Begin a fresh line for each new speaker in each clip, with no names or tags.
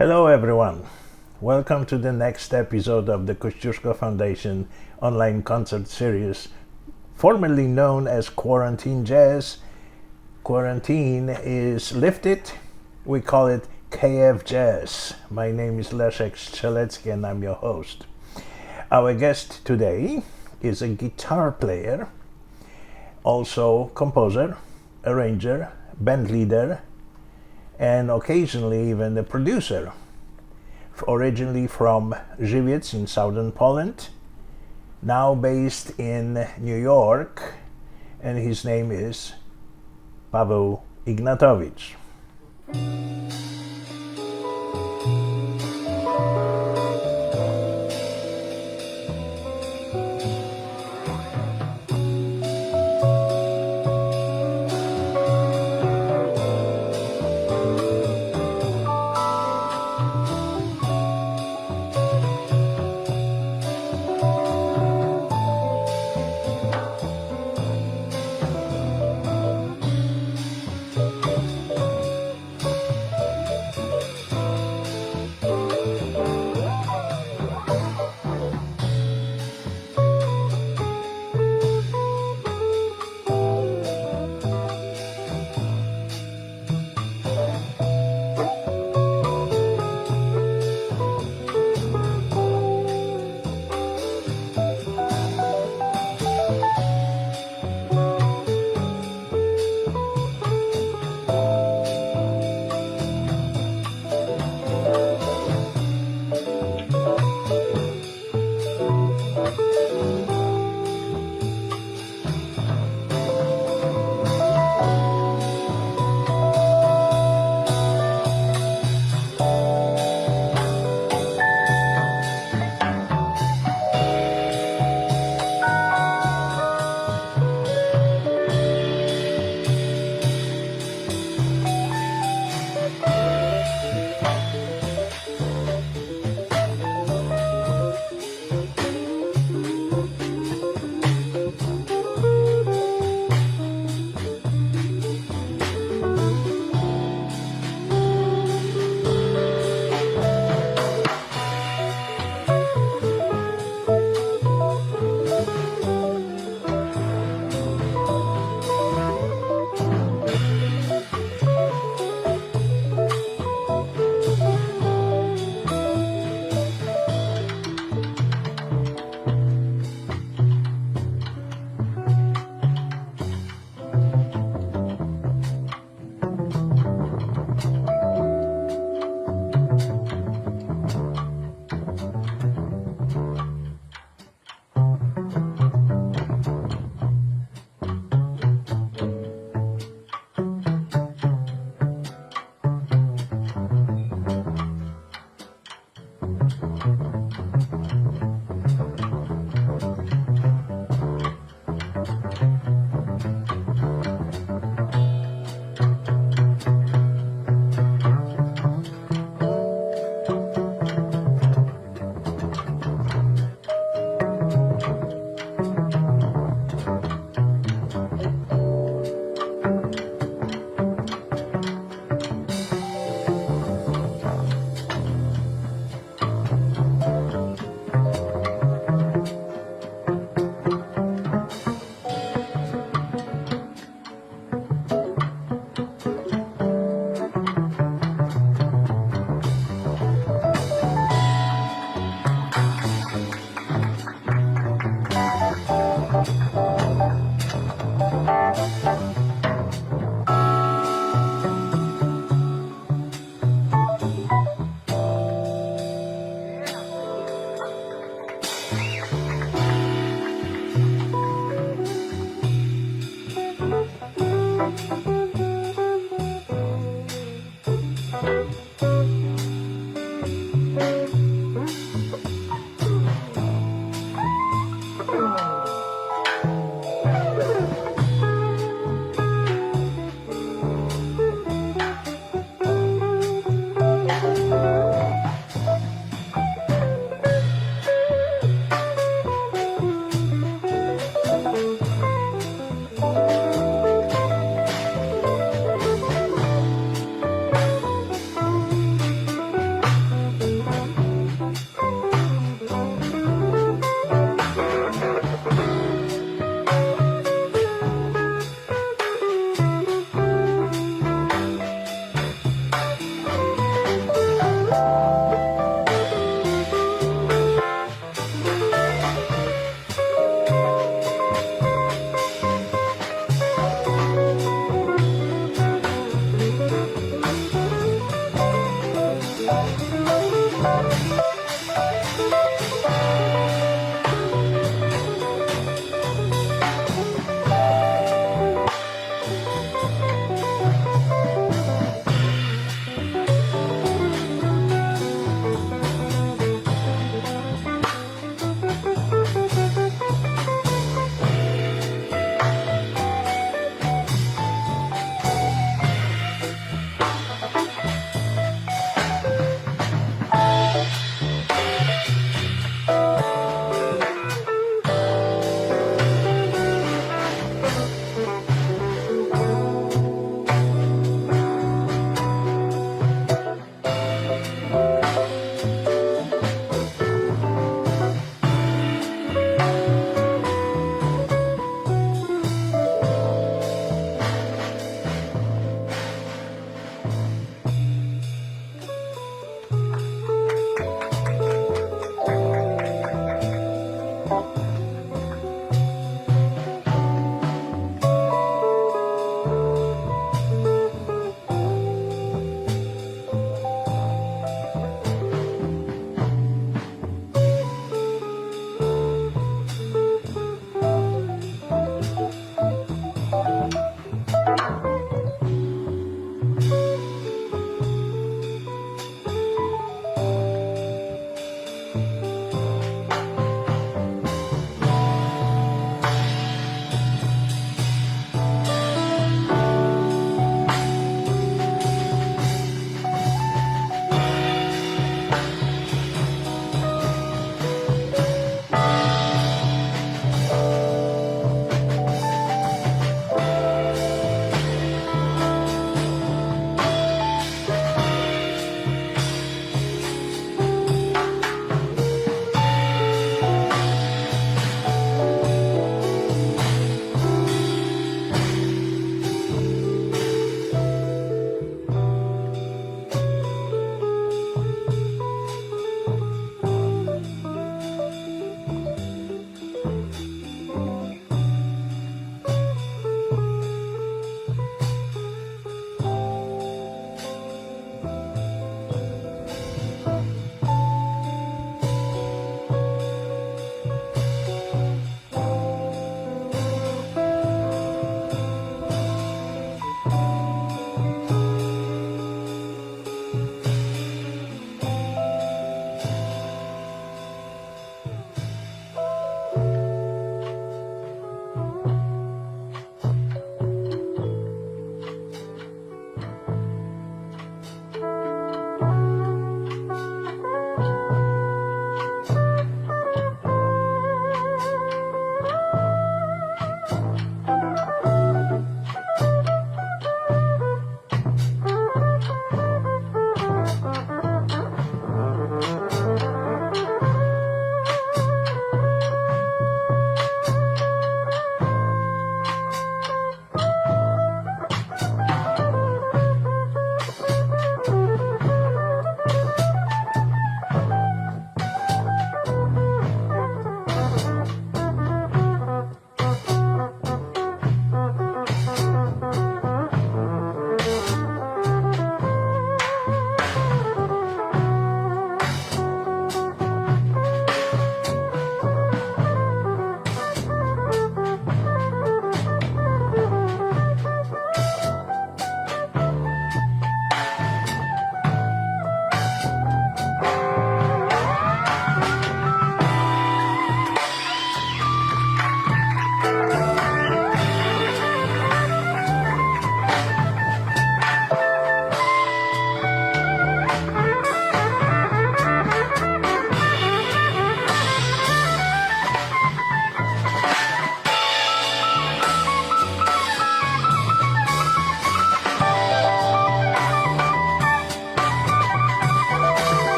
Hello everyone, welcome to the next episode of the Kosciuszko Foundation online concert series, formerly known as Quarantine Jazz. Quarantine is lifted, we call it KF Jazz. My name is Leszek Strzelecki and I'm your host. Our guest today is a guitar player, also composer, arranger, band leader, and occasionally even a producer, originally from Zywiec in southern Poland, now based in New York, and his name is Pawel Ignatowicz.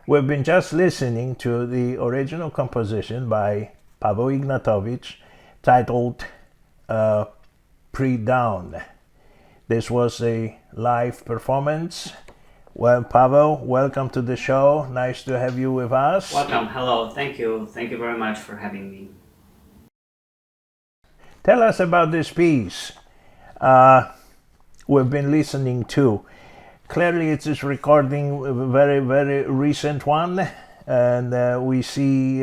We've been just listening to the original composition by Pawel Ignatowicz titled Pre-Dawn. This was a live performance. Well, Paweł, welcome to the show. Nice to have you with us.
Welcome. Hello. Thank you. Thank you very much for having me.
Tell us about this piece we've been listening to. Clearly, it's this recording, a very, very recent one. And we see,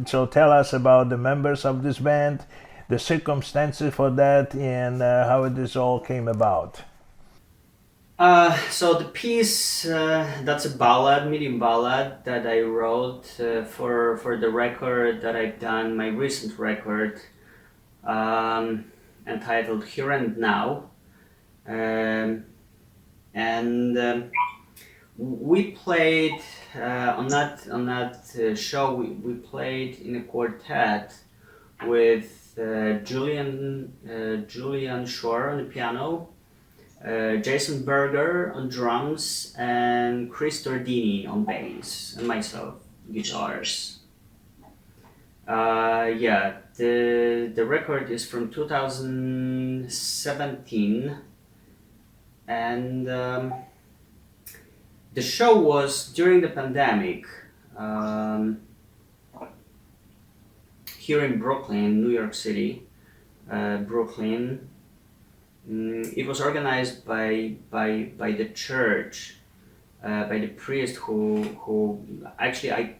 so tell us about the members of this band, the circumstances for that, and how this all came about.
So the piece, that's a ballad, medium ballad that I wrote for the record that I've done, my recent record, entitled Here and Now. We played on that show. We played in a quartet with Julian Shore on the piano, Jason Berger on drums, and Chris Tordini on bass, and myself guitars. The record is from 2017, and the show was during the pandemic here in Brooklyn, New York City, Brooklyn. It was organized by the church, by the priest who actually I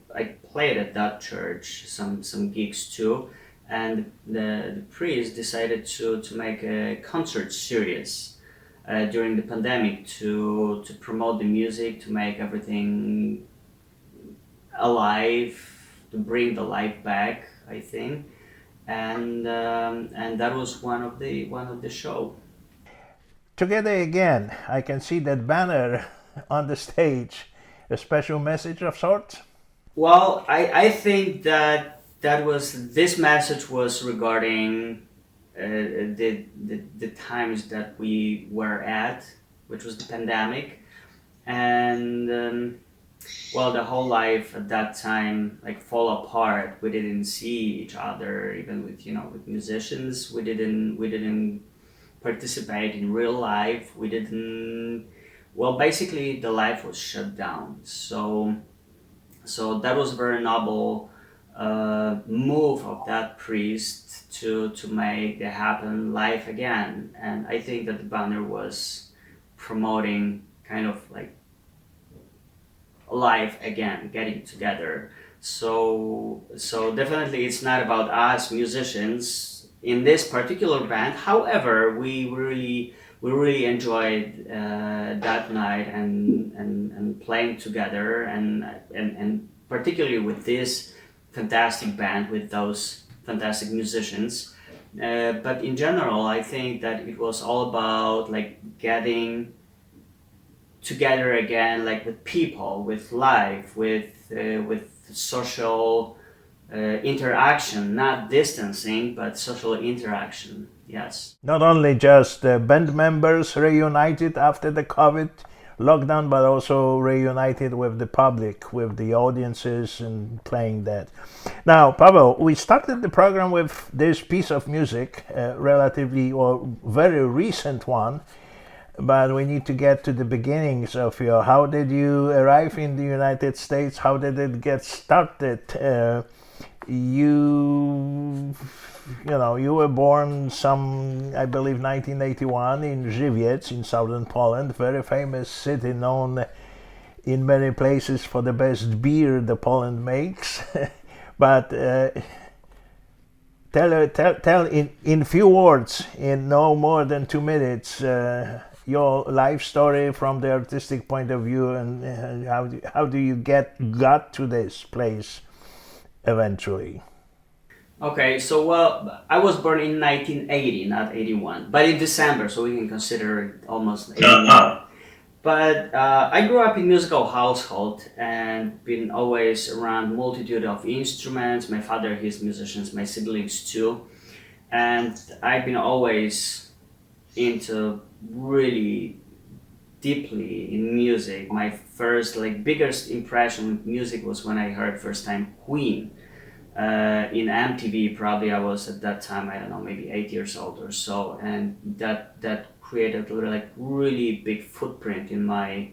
played at that church some gigs too, and the priest decided to make a concert series during the pandemic to promote the music, to make everything alive, to bring the life back, I think, and that was one of the show.
Together again, I can see that banner on the stage. A special message of sorts?
Well, I think that this message was regarding the times that we were at, which was the pandemic, and the whole life at that time fall apart. We didn't see each other, even with musicians. We didn't participate in real life. We didn't. Well, basically, the life was shut down. So that was a very noble move of that priest to make it happen live again. And I think that the banner was promoting kind of life again, getting together. So definitely it's not about us musicians in this particular band. However, we really enjoyed that night and playing together and particularly with this fantastic band, with those fantastic musicians. But in general, I think that it was all about getting together again, with people, with life, with social interaction, not distancing, but social interaction. Yes.
Not only just band members reunited after the COVID lockdown, but also reunited with the public, with the audiences, and playing that. Now, Paweł, we started the program with this piece of music, relatively or very recent one, but we need to get to the beginnings of how did you arrive in the United States? How did it get started? You were born I believe 1981 in Zywiec in southern Poland, very famous city, known in many places for the best beer the Poland makes. But tell in few words, in no more than 2 minutes, your life story from the artistic point of view, and how do you got to this place eventually?
Okay, so I was born in 1980, not 81, but in December, so we can consider it almost 81. But I grew up in musical household and been always around multitude of instruments. My father, he's musicians, my siblings too, and I've been always into really deeply in music. My first, like, biggest impression with music was when I heard first time Queen in MTV. Probably I was at that time, I don't know, maybe 8 years old or so, and that created like really big footprint in my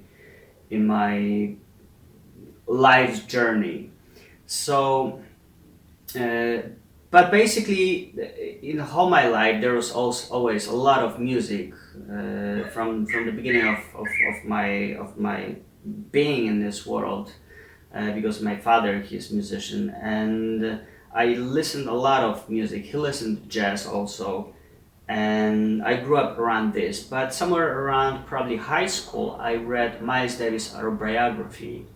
life's journey. So, but basically, in all my life, there was also always a lot of music from the beginning of my being in this world, because my father, he's a musician, and I listened a lot of music. He listened to jazz also, and I grew up around this. But somewhere around probably high school, I read Miles Davis' autobiography,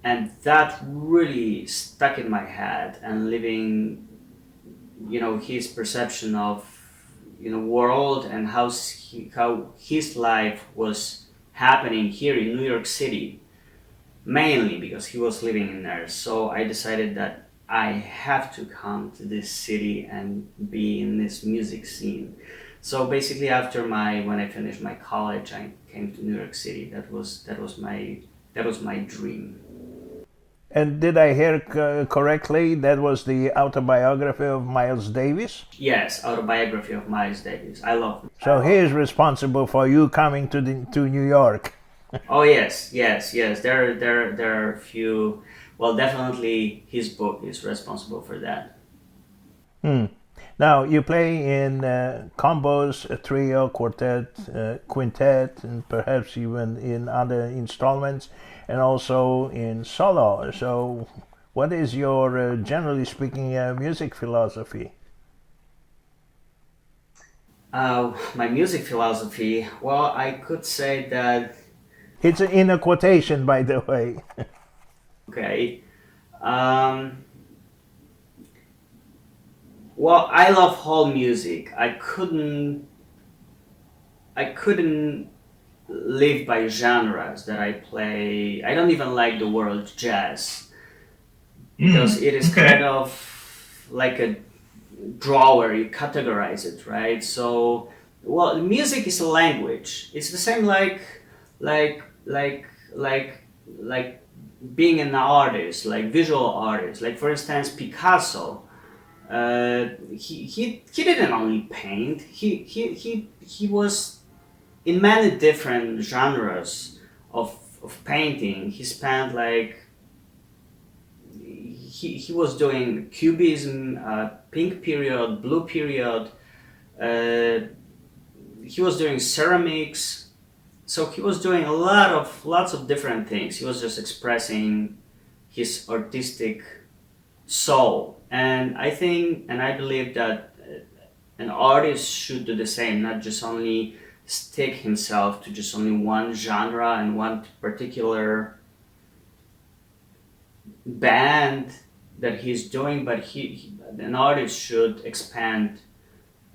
and that really stuck in my head. And living, his perception of world and how his life was happening here in New York City, mainly because he was living in there. So I decided that I have to come to this city and be in this music scene. So basically, when I finished my college, I came to New York City. That was my dream.
And did I hear correctly? That was the autobiography of Miles Davis?
Yes, autobiography of Miles Davis. I love.
So he is responsible for you coming to New York.
Oh yes. There are a few. Well, definitely his book is responsible for that.
Now you play in combos, a trio, quartet, quintet, and perhaps even in other installments, and also in solo. So, what is your, generally speaking, music philosophy?
My music philosophy. Well, I could say that.
It's in a quotation, by the way.
Okay. Well, I love whole music. I couldn't live by genres that I play. I don't even like the word jazz, because it is kind of like a drawer. You categorize it, right? So, well, music is a language. It's the same like being an artist, like visual artist. Like, for instance, Picasso. He didn't only paint. He was in many different genres of painting. He spent he was doing cubism, pink period, blue period. He was doing ceramics. So he was doing lots of different things. He was just expressing his artistic soul. And I think, and I believe that an artist should do the same, not just only stick himself to just only one genre and one particular band that he's doing, but an artist should expand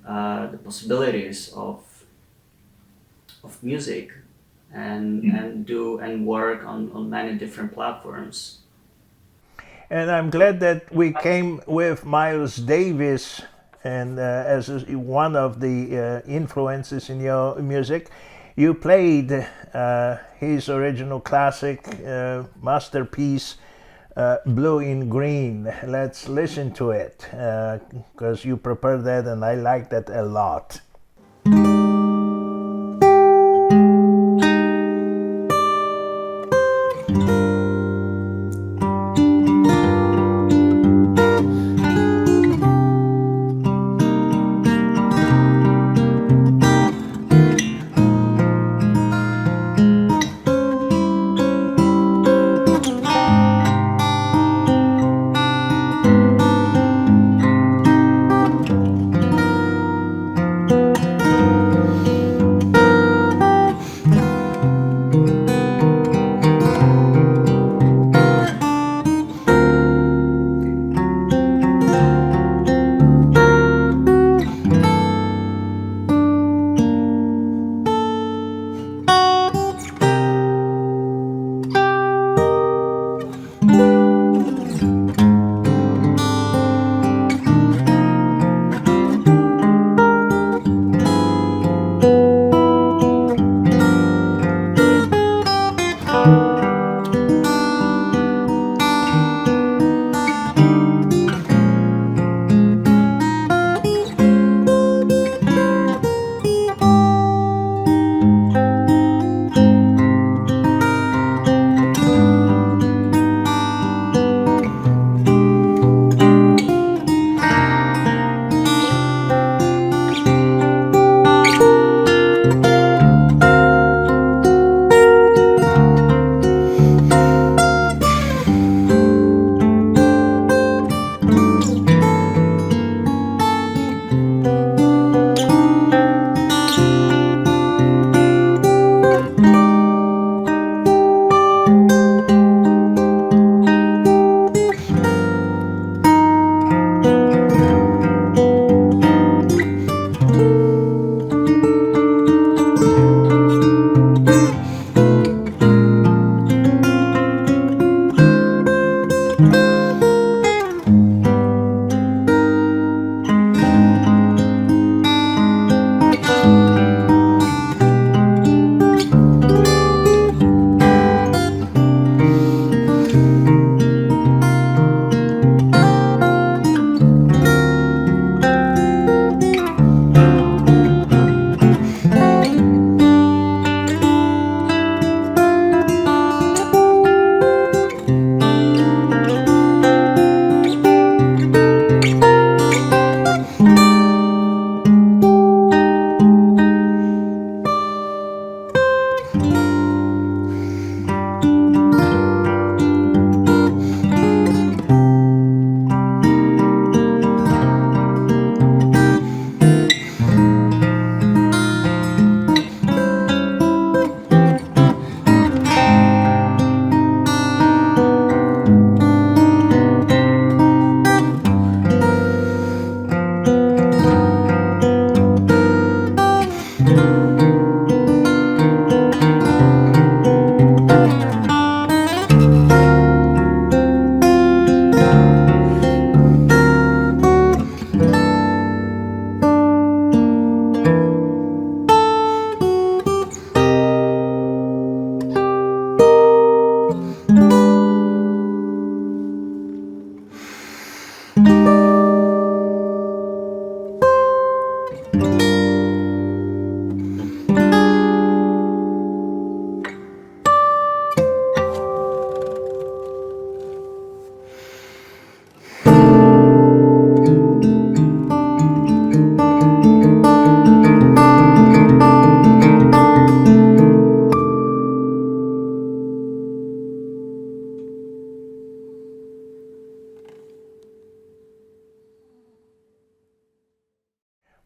the possibilities of music and do and work on many different platforms.
And I'm glad that we came with Miles Davis and as one of the influences in your music. You played his original classic masterpiece, Blue in Green. Let's listen to it, because you prepared that and I like that a lot.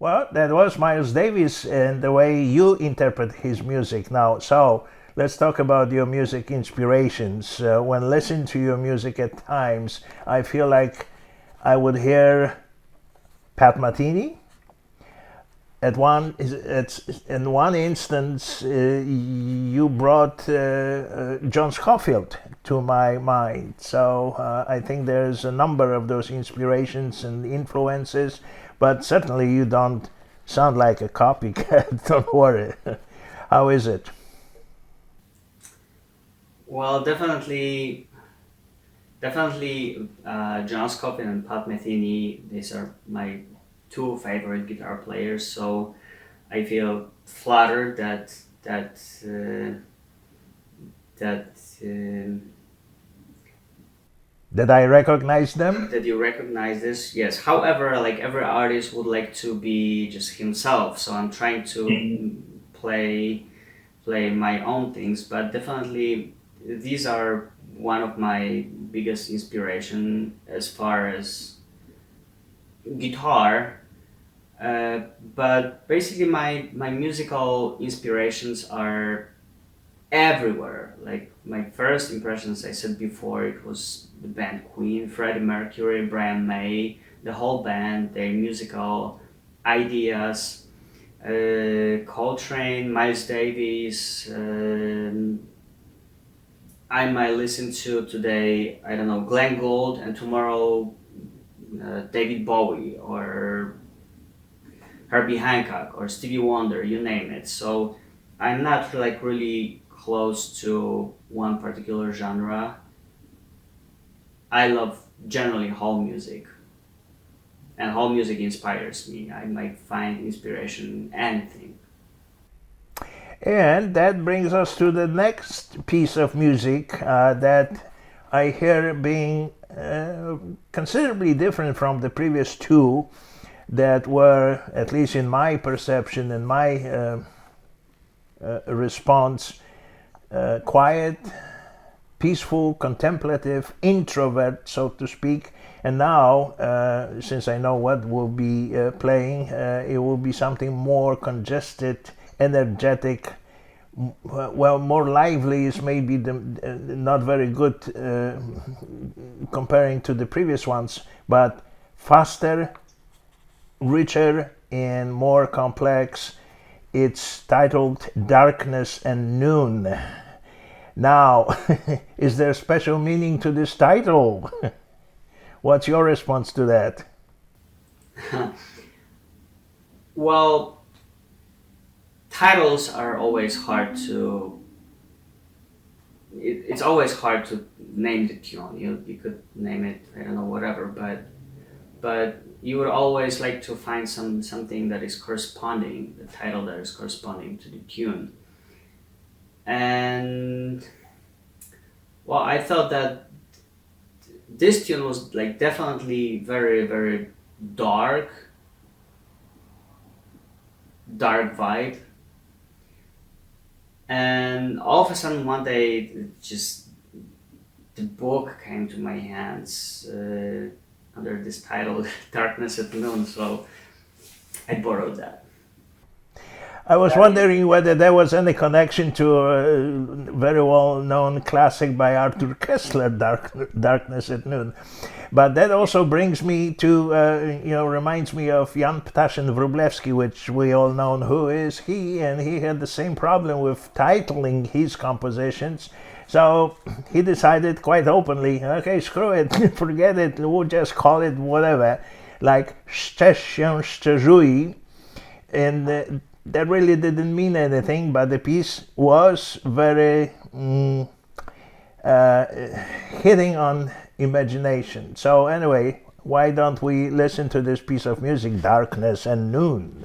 Well, that was Miles Davis and the way you interpret his music now. So let's talk about your music inspirations. When listening to your music at times, I feel like I would hear Pat Metheny. In one instance, you brought John Scofield to my mind. So I think there's a number of those inspirations and influences, but certainly you don't sound like a copycat. Don't worry. How is it?
Well, definitely, John Scofield and Pat Metheny. These are my two favorite guitar players. So I feel flattered that
I recognize them.
That you recognize this. Yes. However, like every artist would like to be just himself. So I'm trying to play my own things, but definitely these are one of my biggest inspiration as far as guitar, but basically my musical inspirations are everywhere. Like my first impressions, I said before, it was the band Queen, Freddie Mercury, Brian May, the whole band, their musical ideas, Coltrane, Miles Davis. I might listen to today, I don't know, Glenn Gould, and tomorrow David Bowie or Herbie Hancock or Stevie Wonder, you name it. So I'm not like really close to one particular genre. I love generally whole music, and whole music inspires me. I might find inspiration in anything.
And that brings us to the next piece of music that I hear being considerably different from the previous two that were, at least in my perception and my response, quiet, peaceful, contemplative, introvert, so to speak. And now, since I know what will be playing, it will be something more congested, energetic, well, more lively is maybe not very good comparing to the previous ones, but faster, richer, and more complex. It's titled Darkness and Noon. Now, is there special meaning to this title? What's your response to that?
Well, titles are always hard to. It's always hard to name the tune. You could name it, I don't know, whatever, but you would always like to find something that is corresponding, the title that is corresponding to the tune. And well, I felt that this tune was like definitely very, very dark vibe. And all of a sudden one day, just the book came to my hands under this title, Darkness at Noon, so I borrowed that.
I was wondering whether there was any connection to a very well-known classic by Arthur Koestler, Darkness at Noon. But that also brings me to, reminds me of Jan Ptaszyn Wróblewski, which we all know who is he, and he had the same problem with titling his compositions. So he decided quite openly, okay, screw it, forget it, we'll just call it whatever, like Szczerz się szczerzuj, and that really didn't mean anything, but the piece was very hitting on imagination. So anyway, why don't we listen to this piece of music, Darkness and Noon?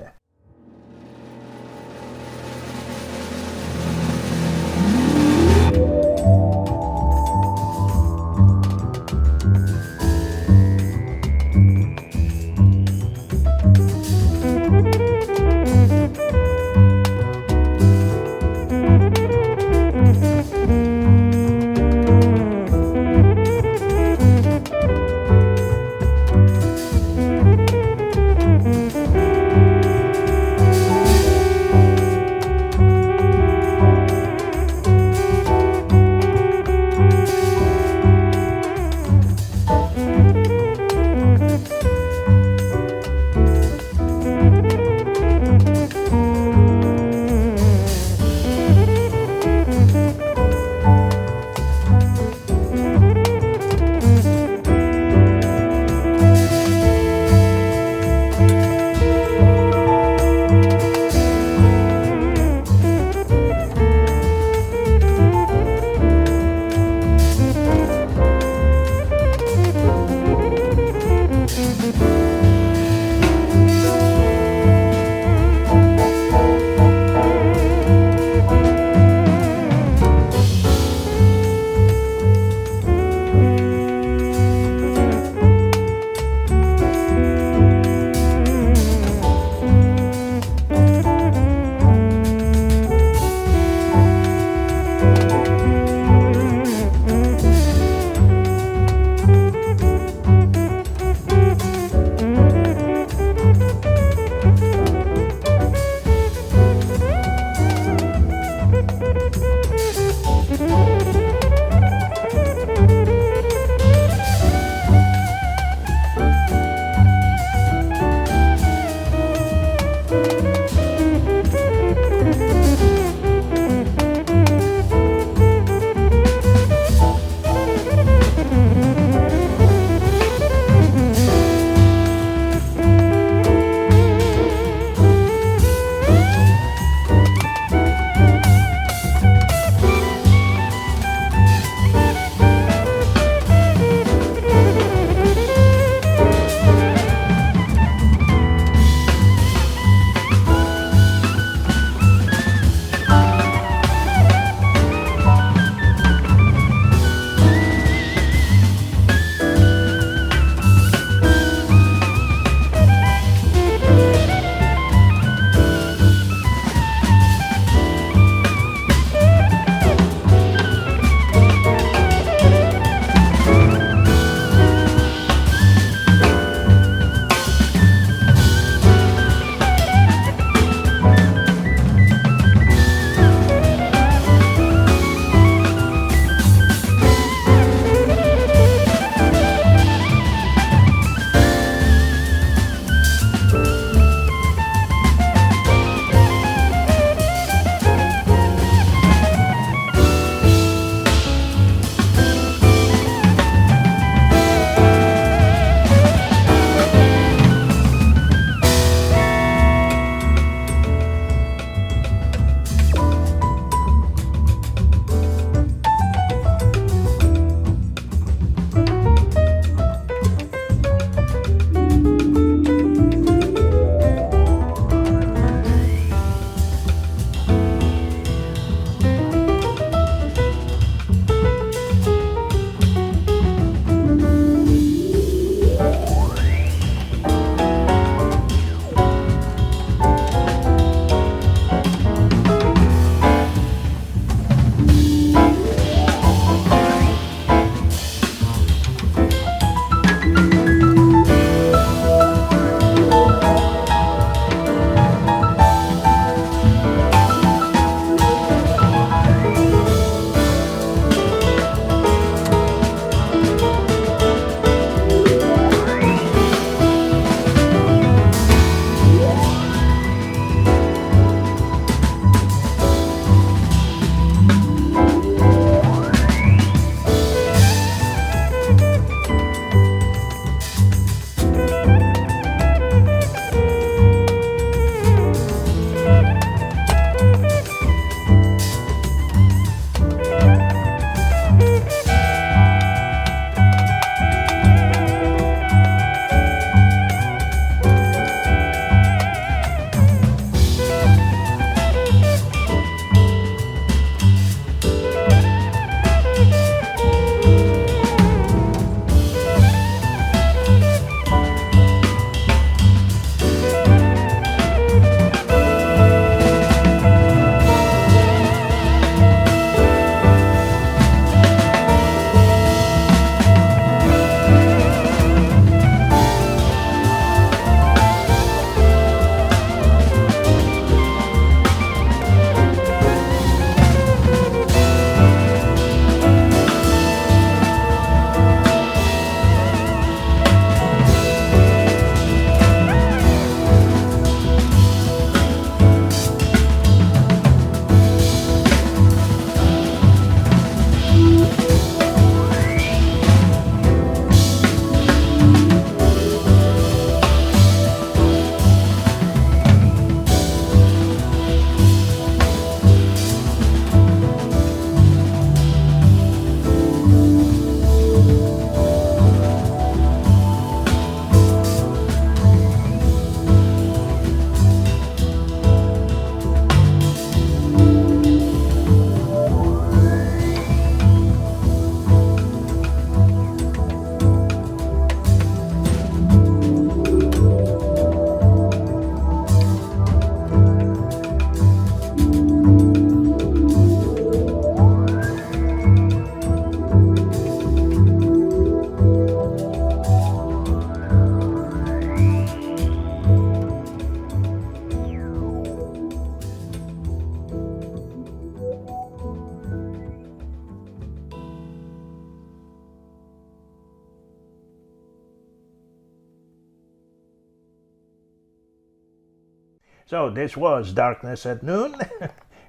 So this was Darkness at Noon.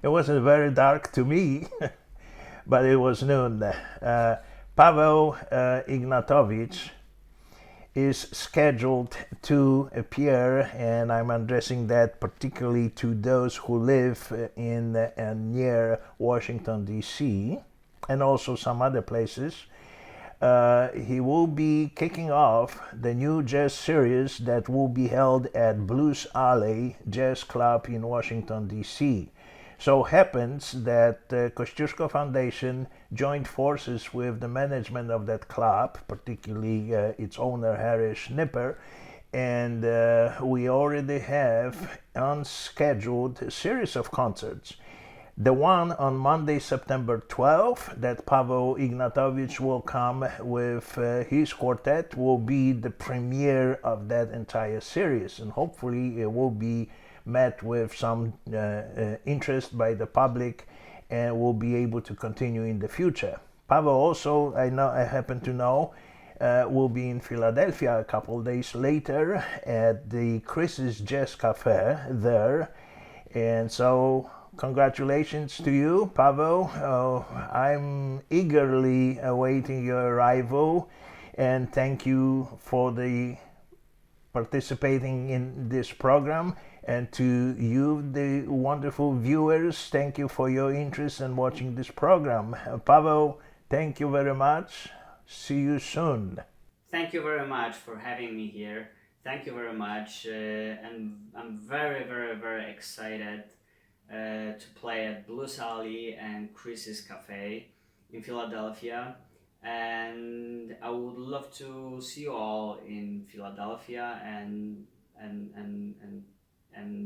It wasn't very dark to me, but it was noon. Pawel Ignatowicz is scheduled to appear, and I'm addressing that particularly to those who live in and near Washington D.C. and also some other places. He will be kicking off the new jazz series that will be held at Blues Alley Jazz Club in Washington D.C. So happens that Kosciuszko Foundation joined forces with the management of that club, particularly its owner Harry Schnipper, and we already have unscheduled a series of concerts. The one on Monday, September 12th, that Pawel Ignatowicz will come with his quartet, will be the premiere of that entire series, and hopefully it will be met with some interest by the public and will be able to continue in the future. Paweł also, I happen to know, will be in Philadelphia a couple days later at the Chris's Jazz Cafe there, and so congratulations to you, Paweł. I'm eagerly awaiting your arrival, and thank you for the participating in this program. And to you, the wonderful viewers, thank you for your interest in watching this program. Paweł, thank you very much. See you soon.
Thank you very much for having me here. Thank you very much. And I'm very, very, very excited to play at Blues Alley and Chris's Cafe in Philadelphia. And I would love to see you all in Philadelphia and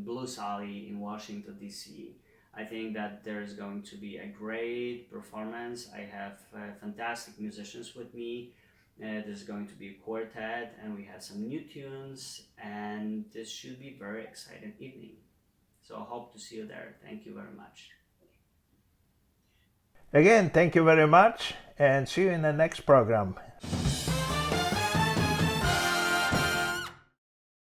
Blues Alley in Washington D.C. I think that there is going to be a great performance. I have fantastic musicians with me. There's going to be a quartet, and we have some new tunes, and this should be a very exciting evening. So I hope to see you there. Thank you very much.
Again, thank you very much, and see you in the next program.